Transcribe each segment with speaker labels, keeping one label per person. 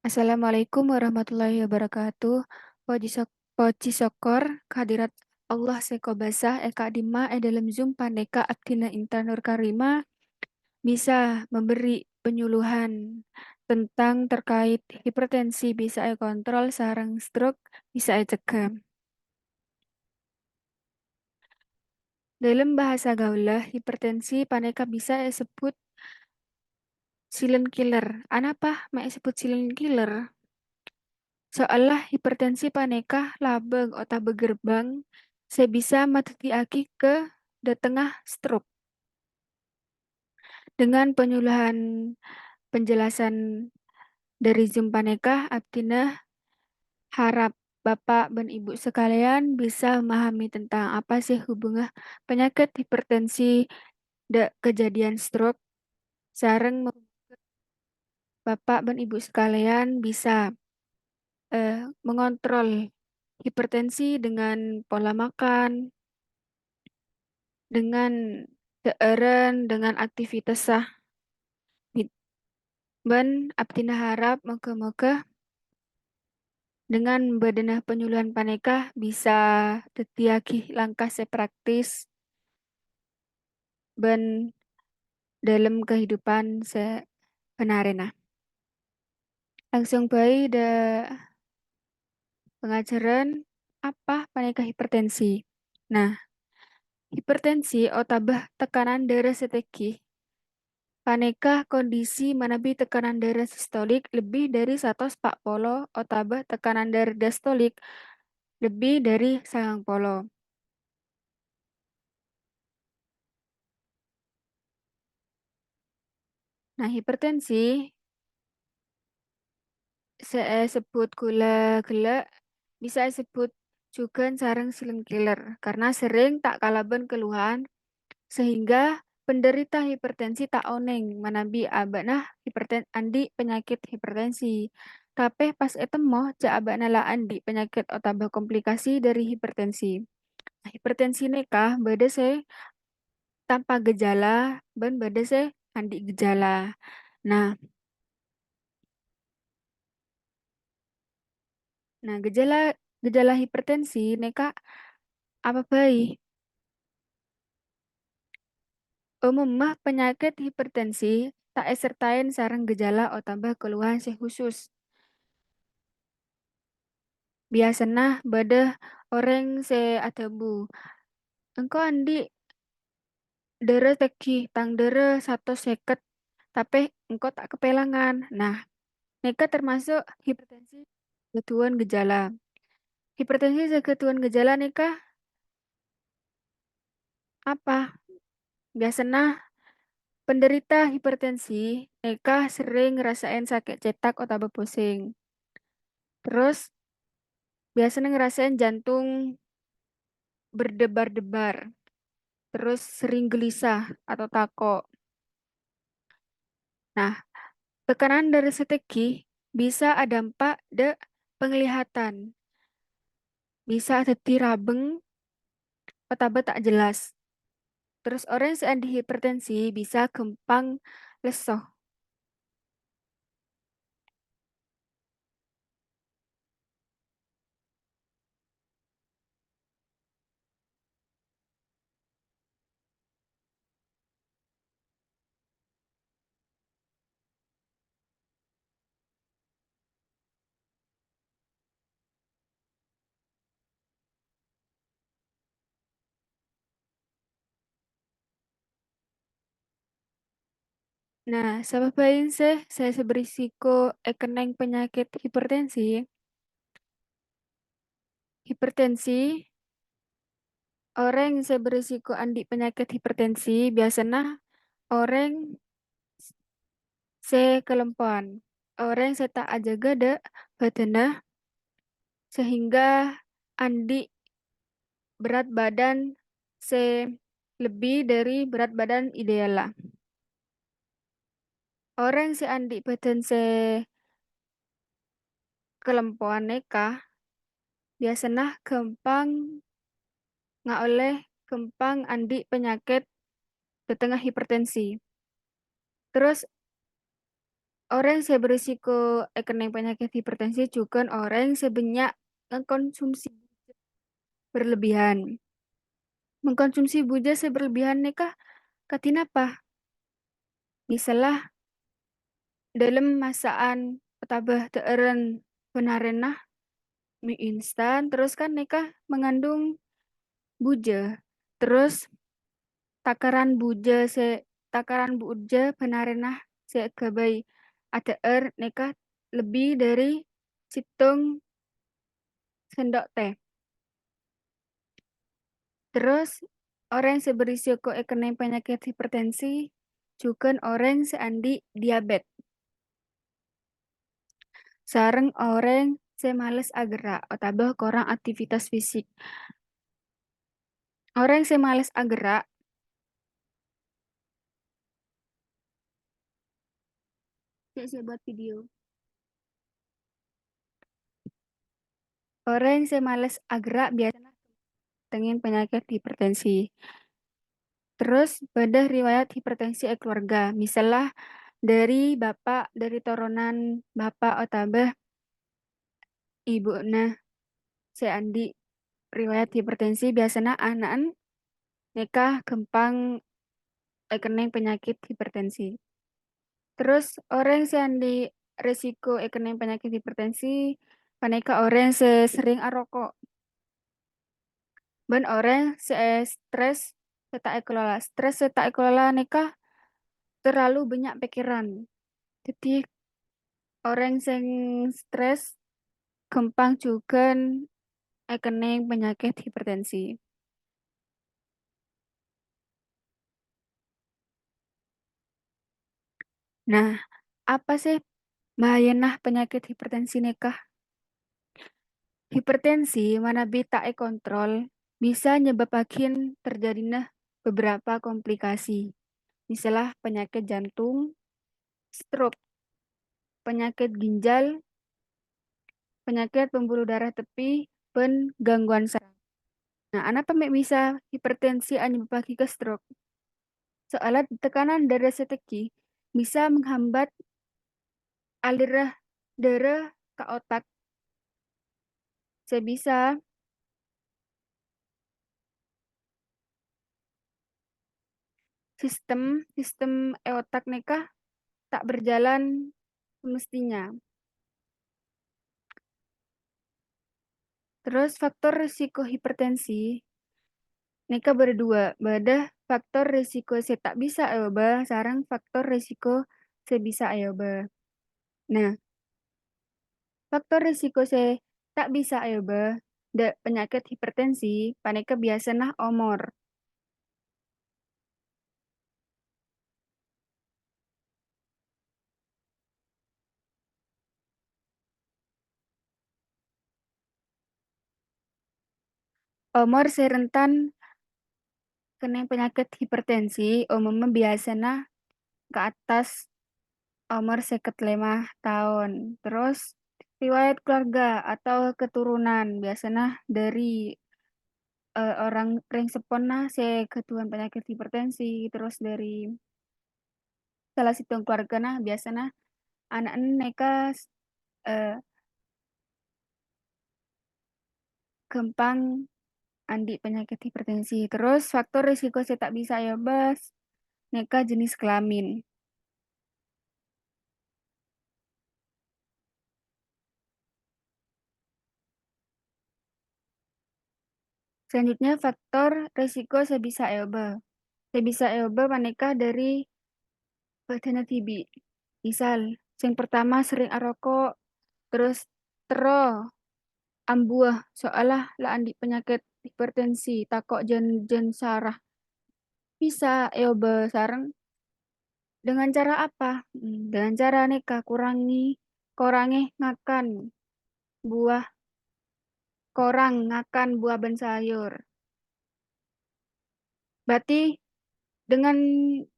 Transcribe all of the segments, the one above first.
Speaker 1: Assalamualaikum warahmatullahi wabarakatuh. Poji syukur kehadirat Allah seko basah eka dima dalam Zoom paneka abdina Intan Nur Karima bisa memberi penyuluhan tentang terkait hipertensi bisa kontrol sarang stroke bisa cegah. Dalam bahasa gaulah hipertensi paneka bisa disebut silent killer. Anapa mak disebut silent killer? Seolah hipertensi paneka labeng otak begerbang, saya bisa matutiaki ke de tengah stroke. Dengan penyuluhan penjelasan dari Zoom paneka, Abdina harap Bapak dan Ibu sekalian bisa memahami tentang apa sih hubungan penyakit hipertensi dan kejadian stroke. Sareng Bapak dan Ibu sekalian bisa mengontrol hipertensi dengan pola makan, dengan seueureun dengan aktivitas sah ben abdina harap moga-moga dengan bedenah penyuluhan paneka bisa tetiaki langkah sepraktis ben dalam kehidupan sebenarnya. Langsung bayi de pengajaran apa paneka hipertensi. Nah, hipertensi otabah tekanan darah seteki. Paneka kondisi manabi tekanan darah sistolik lebih dari 140 otabah tekanan darah diastolik lebih dari 90. Nah, hipertensi saya sebut gula bisa disebut juga sarang silent killer karena sering tak kalaban keluhan sehingga penderita hipertensi tak oneng manabi abana andi penyakit hipertensi. Tapi pas etemo ja abana lah andi penyakit otaba komplikasi dari hipertensi. Nah, hipertensi nekah beda se tanpa gejala dan beda se andi gejala. Nah, gejala gejala hipertensi nekah apa baik? Umumnya penyakit hipertensi tak sertain sarang gejala atau tambah keluhan khusus. Biasanya pada orang atebu. Engkau andi dere teki tang dere 150 tapi engkau tak kepelangan. Nah, neka termasuk hipertensi ketuan gejala. Hipertensi ketuan gejala neka apa? Biasanya penderita hipertensi neka sering ngerasain sakit cetak atau pusing. Terus biasanya ngerasain jantung berdebar-debar, terus sering gelisah atau takut. Nah, tekanan dari seteki bisa ada dampak de penglihatan, bisa jadi rabeng atau tak jelas. Terus orang yang hipertensi bisa gampang lesoh. Nah, sebabnya saya berisiko keneng penyakit hipertensi. Hipertensi, orang yang saya berisiko andi penyakit hipertensi biasanya orang saya kelempan. Orang saya tak aja gada badanah sehingga andi berat badan se lebih dari berat badan ideal lah. Orang si andi badan se kelempoan neka biasanya gampang nggak oleh gampang andi penyakit di tengah hipertensi. Terus Orang yang berisiko kena penyakit hipertensi juga orang yang sebanyak mengkonsumsi berlebihan. Mengkonsumsi buja seberlebihan nikah katina apa? Misalnya dalam masakan tabah teeren penarenah mie instan terus kan nikah mengandung buja. Terus takaran buja penarenah sebagai ADR nikah lebih dari situng sendok teh. Terus orang yang berisiko kena penyakit hipertensi juga orang seandi diabetes. Sareng orang males gerak atau kurang aktivitas fisik. Orang yang males gerak saya buat video. Orang yang males gerak biasanya dengan penyakit hipertensi. Terus pada riwayat hipertensi keluarga, misalnya dari bapak, dari turunan bapak atau ibu nah seandi riwayat hipertensi biasanya anak nikah gampang kena penyakit hipertensi. Terus orang yang di resiko kena penyakit hipertensi, paneka orang yang sering arokok. Ben orang stres setak kelola nikah terlalu banyak pikiran. Jadi orang yang stres gampang juga kena penyakit hipertensi. Nah, apa sih bahayana penyakit hipertensi nikah? Hipertensi mana tak kontrol bisa nyebabkan terjadinya beberapa komplikasi. Misalnya penyakit jantung, stroke, penyakit ginjal, penyakit pembuluh darah tepi, dan gangguan saraf. Nah, anak pemek bisa hipertensi menyebabkan ke stroke. Soalnya tekanan darah setinggi bisa menghambat aliran darah ke otak. Sebisa sistem sistem otak nikah tak berjalan semestinya. Terus faktor risiko hipertensi nikah berdua, badah faktor risiko saya tak bisa ayoba, sarang faktor risiko saya bisa ayoba. Nah, faktor risiko saya tak bisa ayoba, penyakit hipertensi, paneka biasa nah omor. Omor serentan kena penyakit hipertensi, umumnya biasanya ke atas umur 55 tahun. Terus riwayat keluarga atau keturunan biasanya dari orang ring sepona ketuan penyakit hipertensi terus dari salah satu keluarga nah biasanya anak mereka eh, gampang andi penyakit hipertensi. Terus faktor risiko saya tak bisa ya bas mereka jenis kelamin. Selanjutnya faktor risiko saya bisa eoba. Saya bisa eoba maneka dari Badana TB. Misal, yang pertama sering arokok, terus tero ambuah soalah lah andi penyakit hipertensi, takok jen sarah. Bisa eoba sareng dengan cara apa? Dengan cara neka kurangi makan buah, korang makan buah dan sayur. Berarti dengan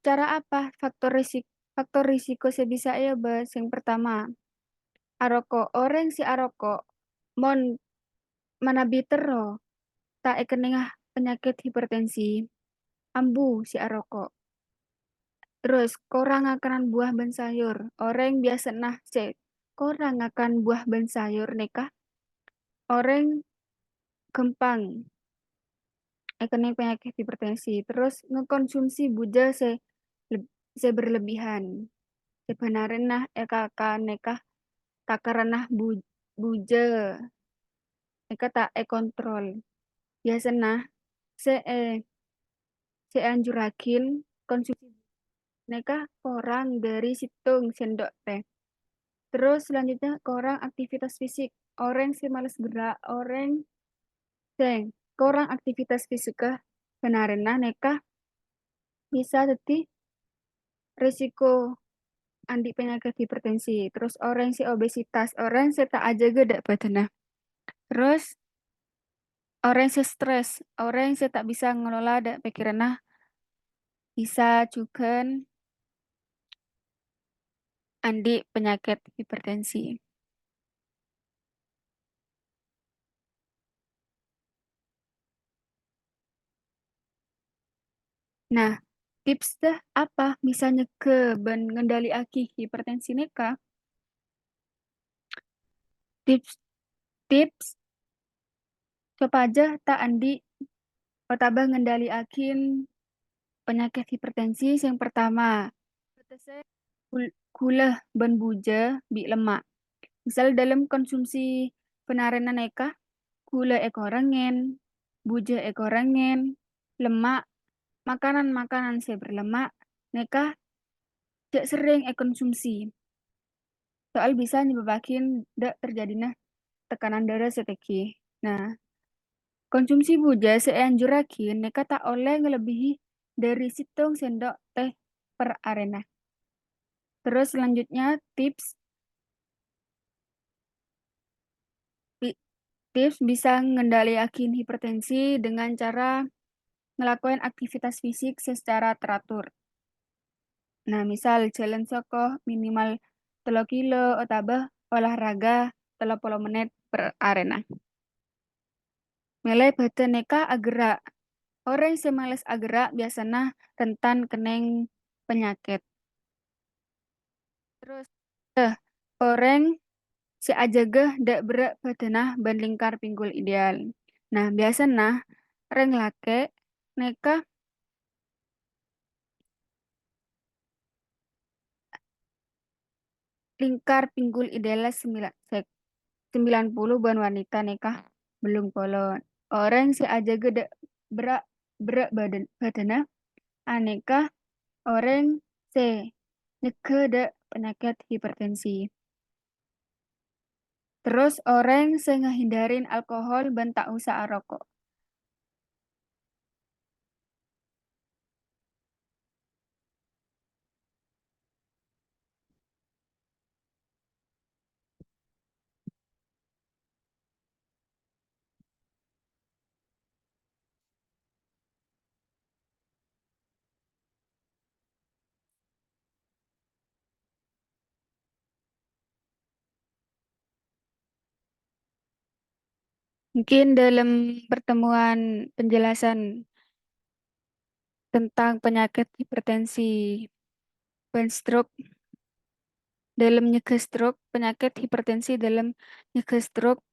Speaker 1: cara apa faktor risiko sebisa eoba? Yang pertama, arokok. Orang si arokok mon manabi tero tak ekenengah penyakit hipertensi ambu si arokok. Terus, korang makanan buah dan sayur. Orang biasa nah, korang akan buah dan sayur nekah. Orang kempang, kena penyakit hipertensi. Terus, ngekonsumsi buja se berlebihan. Sebenarnya nah, kakak nekah takaranah buja, eka tak kontrol. Biasa nah, se anjurakin konsumsi nekah korang dari situng sendok teh. Terus selanjutnya korang aktivitas fisik. Orang sih males gerak, orang seng. Korang aktivitas fisik kah? Benarnya nekah bisa jadi risiko andi penyakit hipertensi. Terus orang si obesitas, orang sih tak aja gede badannya. Terus orang sih stres, orang sih tak bisa ngelola dak pikiran nah bisa juga andi penyakit hipertensi. Nah, tips dah apa misalnya ke ben ngendali aki hipertensi neka? Tips tips coba aja tak andi tabah ngendali akin penyakit hipertensi yang pertama. Betese gula ban buja bi lemak. Misal dalam konsumsi penarenan neka, gula ekorangen, buja ekorangen, lemak, makanan-makanan saya berlemak, neka tidak sering konsumsi. Soal bisa nyebabakin tidak terjadinya tekanan darah seteki. Nah, konsumsi buja seanjurakin neka tak oleh ngelebihi dari situng sendok teh per arena. Terus selanjutnya tips bisa ngendalikan hipertensi dengan cara ngelakuin aktivitas fisik secara teratur. Nah, misal jalan soko minimal 3 kilo atau olahraga 30 menit per arena. Mulai badan neka agerak. Orang yang males agerak biasanya rentan keneng penyakit. Terus orang si ajagah dak berat badanah ban lingkar pinggul ideal. Nah, biasanya orang laki neka lingkar pinggul idealnya 90 ban wanita neka belum kolon. Orang si ajaga dak berat berat badanah aneka orang se nyeke dak penyakit hipertensi. Terus orang se ngehindarin alkohol dan tak usah rokok. Mungkin dalam pertemuan penjelasan tentang penyakit hipertensi dan stroke dalam nyegah stroke, penyakit hipertensi dalam nyegah stroke